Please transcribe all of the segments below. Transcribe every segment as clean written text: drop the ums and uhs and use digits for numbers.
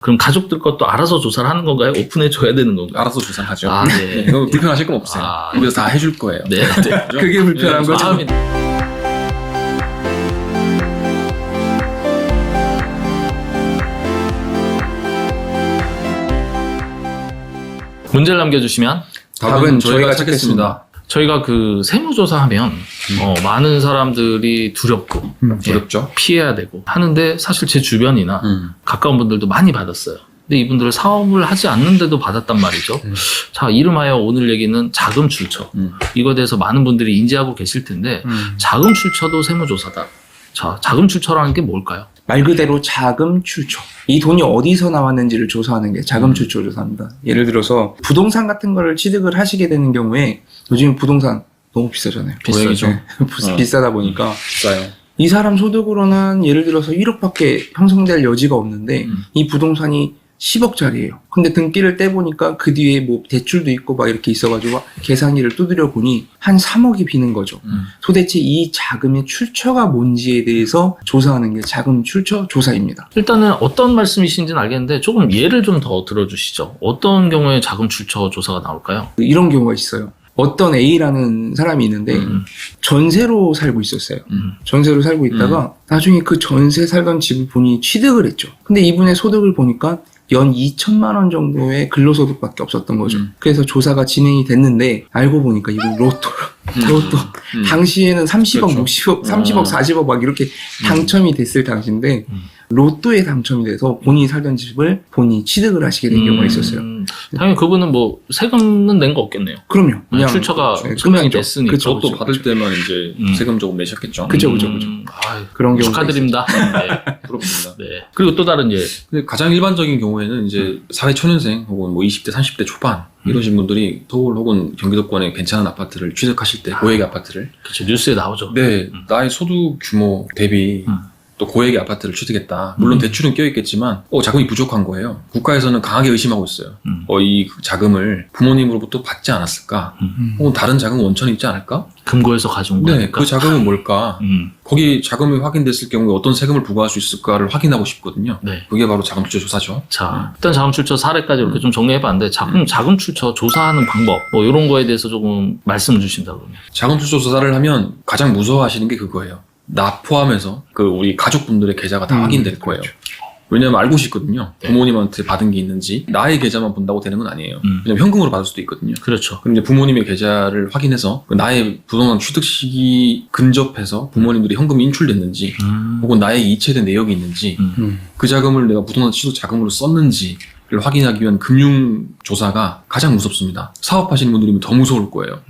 그럼 가족들 것도 알아서 조사를 하는 건가요? 오픈해 줘야 되는 건가요? 알아서 조사하죠. 아, 네. 이거 불편하실 건 없어요. 그래서 다 해줄 거예요. 네, 네. 그게 불편한 거죠. 마음이... 문제를 남겨주시면 답은 저희가 찾겠습니다. 저희가 그 세무조사하면 많은 사람들이 두렵고 두렵죠. 피해야 되고 하는데 사실 제 주변이나 가까운 분들도 많이 받았어요. 근데 이분들은 사업을 하지 않는데도 받았단 말이죠. 자, 이름하여 오늘 얘기는 자금 출처. 이거에 대해서 많은 분들이 인지하고 계실 텐데 자금 출처도 세무조사다. 자, 자금 출처라는 게 뭘까요? 말 그대로 자금 출처. 이 돈이 어디서 나왔는지를 조사하는 게 자금 출처 조사입니다. 예를 들어서 부동산 같은 거를 취득을 하시게 되는 경우에 요즘 부동산 너무 비싸잖아요. 비싸죠. 비싸다 보니까 비싸요. 이 사람 소득으로는 예를 들어서 1억밖에 형성될 여지가 없는데 이 부동산이 10억짜리예요. 근데 등기를 떼보니까 그 뒤에 뭐 대출도 있고 막 이렇게 있어가지고 계산기를 두드려 보니 한 3억이 비는 거죠. 도대체 이 자금의 출처가 뭔지에 대해서 조사하는 게 자금 출처 조사입니다. 일단은 어떤 말씀이신지는 알겠는데 조금 예를 좀 더 들어주시죠. 어떤 경우에 자금 출처 조사가 나올까요? 이런 경우가 있어요. 어떤 A라는 사람이 있는데 전세로 살고 있었어요. 전세로 살고 있다가 나중에 그 전세 살던 집을 본인이 취득을 했죠. 근데 이분의 소득을 보니까 연 2천만 원 정도의 근로소득밖에 없었던 거죠. 그래서 조사가 진행이 됐는데 알고 보니까 이분 로또 당시에는 30억, 그렇죠. 60억, 30억, 40억 막 이렇게 당첨이 됐을 당시인데 로또에 당첨이 돼서 본인이 살던 집을 본인이 취득을 하시게 된 경우가 있었어요. 당연히 그분은 뭐 세금은 낸 거 없겠네요. 그럼요. 그냥 출처가 그렇죠. 증명이 됐으니까. 그쵸, 로또 그쵸, 받을 그쵸. 때만 이제 세금 조금 내셨겠죠. 그죠. 아유, 그런 경우가 축하드립니다. 네. 부럽습니다. 네. 그리고 또 다른 예. 근데 가장 일반적인 경우에는 이제 사회 초년생 혹은 뭐 20대, 30대 초반 이러신 분들이 서울 혹은 경기도권의 괜찮은 아파트를 취득하실 때 고액의 아파트를 그렇죠. 뉴스에 나오죠. 네, 나의 소득 규모 대비 또 고액의 아파트를 취득했다. 물론 대출은 껴있겠지만 자금이 부족한 거예요. 국가에서는 강하게 의심하고 있어요. 이 자금을 부모님으로부터 받지 않았을까? 혹은 다른 자금 원천이 있지 않을까? 금고에서 가져온 네, 거니까. 그 자금은 뭘까? 거기 자금이 확인됐을 경우에 어떤 세금을 부과할 수 있을까를 확인하고 싶거든요. 네. 그게 바로 자금 출처 조사죠. 자, 일단 자금 출처 사례까지 이렇게 좀 정리해봤는데 자금 출처 조사하는 방법 뭐 이런 거에 대해서 조금 말씀을 주신다 그러면. 자금 출처 조사를 하면 가장 무서워하시는 게 그거예요. 나 포함해서 그 우리 가족분들의 계좌가 다 확인될 거예요. 왜냐하면 알고 싶거든요. 네. 부모님한테 받은 게 있는지 나의 계좌만 본다고 되는 건 아니에요. 왜냐면 현금으로 받을 수도 있거든요. 그렇죠. 그럼 이제 부모님의 계좌를 확인해서 나의 부동산 취득 시기 근접해서 부모님들이 현금이 인출됐는지 혹은 나의 이체된 내역이 있는지 그 자금을 내가 부동산 취득 자금으로 썼는지를 확인하기 위한 금융조사가 가장 무섭습니다. 사업하시는 분들이면 더 무서울 거예요.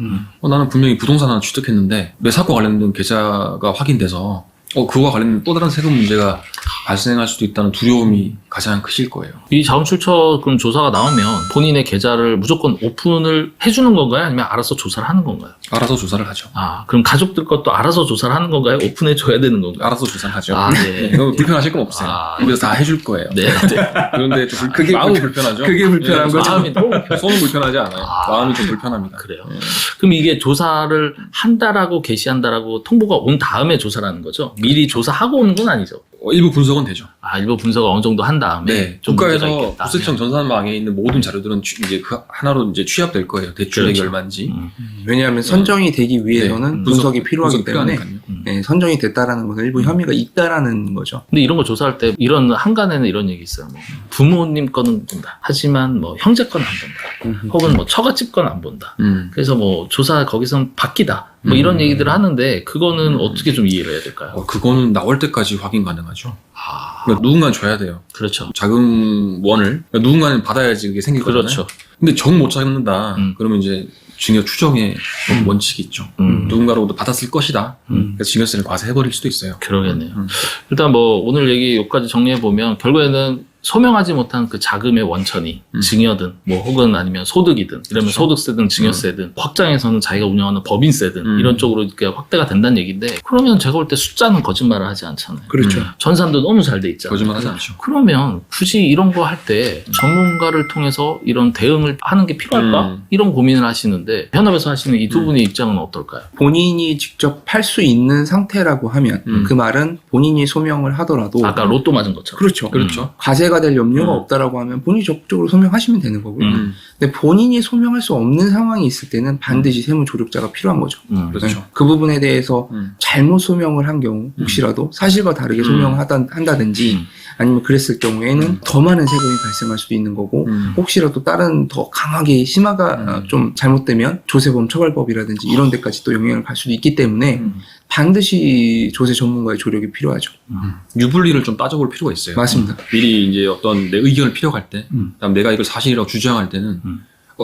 나는 분명히 부동산 하나 취득했는데 내 사업과 관련된 계좌가 확인돼서 그거와 관련된 또 다른 세금 문제가 발생할 수도 있다는 두려움이 가장 크실 거예요. 이 자금 출처 그럼 조사가 나오면 본인의 계좌를 무조건 오픈을 해주는 건가요? 아니면 알아서 조사를 하는 건가요? 알아서 조사를 하죠. 아, 그럼 가족들 것도 알아서 조사를 하는 건가요? 오픈해 줘야 되는 건가요? 알아서 조사를 하죠. 아, 네. 이거 불편하실 건 없어요. 그래서 다 해줄 거예요. 네, 네. 그런데 좀 그게 마음이 불편하죠. 그게 불편한 네, 거죠. 마음이 너무 손은 불편하지 않아요. 마음이 좀 불편합니다. 그래요. 그럼 이게 조사를 한다라고 게시한다라고 통보가 온 다음에 조사라는 거죠? 미리 조사하고 오는 건 아니죠? 일부 분석은 되죠. 아, 일부 분석을 어느 정도 한 다음에 네. 좀 문제가 국가에서 있겠다. 부세청 전산망에 있는 모든 자료들은 이제 그 하나로 이제 취합될 거예요. 대출액이 그렇죠. 얼마인지. 왜냐하면 선정이 되기 위해서는 분석이 필요하기 때문에 필요하니까요. 네, 선정이 됐다라는 것은 일부 혐의가 있다라는 거죠. 근데 이런 거 조사할 때 이런 한간에는 이런 얘기 있어요. 뭐 부모님 거는 본다. 하지만 뭐 형제 건 안 본다. 혹은 뭐 처갓집 건 안 본다. 그래서 뭐 조사 거기선 바뀌다. 뭐 이런 얘기들을 하는데 그거는 어떻게 좀 이해를 해야 될까요? 그거는 나올 때까지 확인 가능하죠. 그러니까 누군가는 줘야 돼요. 그렇죠. 자금원을 그러니까 누군가는 받아야지 그게 생길 거잖아요. 그렇죠. 근데 정 못 찾는다. 그러면 이제 증여 추정의 원칙이 있죠. 누군가로부터 받았을 것이다. 그래서 증여세를 과세해버릴 수도 있어요. 그러겠네요. 일단 뭐 오늘 얘기 여기까지 정리해보면 결국에는 소명하지 못한 그 자금의 원천이 증여든 뭐 혹은 아니면 소득이든 이러면 그렇죠. 소득세든 증여세든 확장해서는 자기가 운영하는 법인세든 이런 쪽으로 이렇게 확대가 된다는 얘기인데 그러면 제가 볼 때 숫자는 거짓말을 하지 않잖아요. 그렇죠. 전산도 너무 잘 돼 있잖아요. 거짓말하지 않죠. 그러면 굳이 이런 거 할 때 전문가를 통해서 이런 대응을 하는 게 필요할까? 이런 고민을 하시는데 현업에서 하시는 이 두 분의 입장은 어떨까요? 본인이 직접 팔 수 있는 상태라고 하면 그 말은 본인이 소명을 하더라도 아까 로또 맞은 것처럼. 그렇죠. 그렇죠. 과세가 부채가 될 염려가 없다라고 하면 본인이 적극적으로 소명하시면 되는 거고요. 음. 근데 본인이 소명할 수 없는 상황이 있을 때는 반드시 세무 조력자가 필요한 거죠. 그렇죠. 네. 그 부분에 대해서 음. 잘못 소명을 한 경우 혹시라도 사실과 다르게 소명을 한다든지 아니면 그랬을 경우에는 더 많은 세금이 발생할 수도 있는 거고 혹시라도 다른 더 강하게 심화가 좀 잘못되면 조세범 처벌법이라든지 이런 데까지 또 영향을 갈 수도 있기 때문에 반드시 조세 전문가의 조력이 필요하죠. 유불리를 좀 따져볼 필요가 있어요. 맞습니다. 미리 이제 어떤 내 의견을 필요할 때, 그다음 내가 이걸 사실이라고 주장할 때는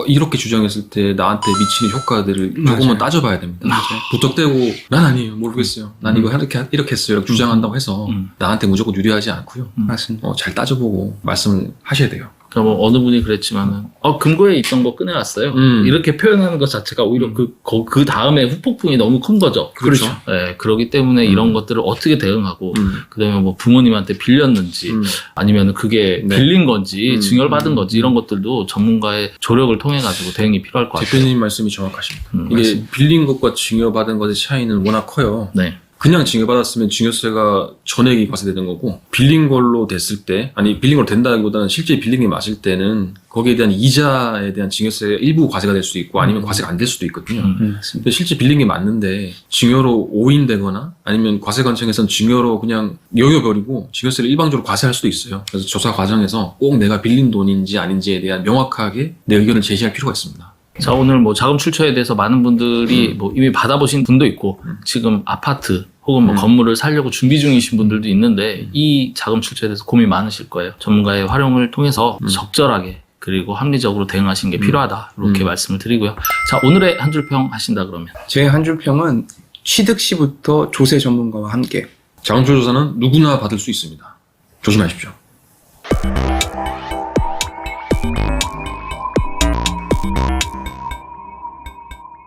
이렇게 주장했을 때 나한테 미치는 효과들을 맞아요. 조금은 따져봐야 됩니다. 맞아요. 부탁되고 난 아니에요, 모르겠어요. 난 이거 이렇게 했어요. 이렇게 주장한다고 해서 나한테 무조건 유리하지 않고요. 맞습니다. 잘 따져보고 말씀을 하셔야 돼요. 그러니까 뭐 어느 분이 그랬지만은 금고에 있던 거 꺼내왔어요. 이렇게 표현하는 것 자체가 오히려 그 다음에 후폭풍이 너무 큰 거죠. 그렇죠. 네, 그렇기 때문에 이런 것들을 어떻게 대응하고 그다음에 뭐 부모님한테 빌렸는지 아니면 그게 네. 빌린 건지 증여받은 건지 이런 것들도 전문가의 조력을 통해 가지고 대응이 필요할 것 같아요. 대표님 말씀이 정확하십니다. 이게 맞습니다. 빌린 것과 증여받은 것의 차이는 워낙 커요. 네. 그냥 증여받았으면 증여세가 전액이 과세되는 거고 빌린 걸로 됐을 때 빌린 걸로 된다기보다는 실제 빌린 게 맞을 때는 거기에 대한 이자에 대한 증여세 일부 과세가 될 수도 있고 아니면 과세가 안 될 수도 있거든요. 맞습니다. 근데 실제 빌린 게 맞는데 증여로 오인되거나 아니면 과세관청에서는 증여로 그냥 여겨버리고 증여세를 일방적으로 과세할 수도 있어요. 그래서 조사 과정에서 꼭 내가 빌린 돈인지 아닌지에 대한 명확하게 내 의견을 제시할 필요가 있습니다. 자, 오늘 뭐 자금 출처에 대해서 많은 분들이 뭐 이미 받아보신 분도 있고, 지금 아파트 혹은 뭐 건물을 사려고 준비 중이신 분들도 있는데, 이 자금 출처에 대해서 고민 많으실 거예요. 전문가의 활용을 통해서 적절하게 그리고 합리적으로 대응하시는 게 필요하다. 이렇게 말씀을 드리고요. 자, 오늘의 한 줄 평 하신다 그러면. 제 한 줄 평은 취득 시부터 조세 전문가와 함께 자금조사는 누구나 받을 수 있습니다. 조심하십시오.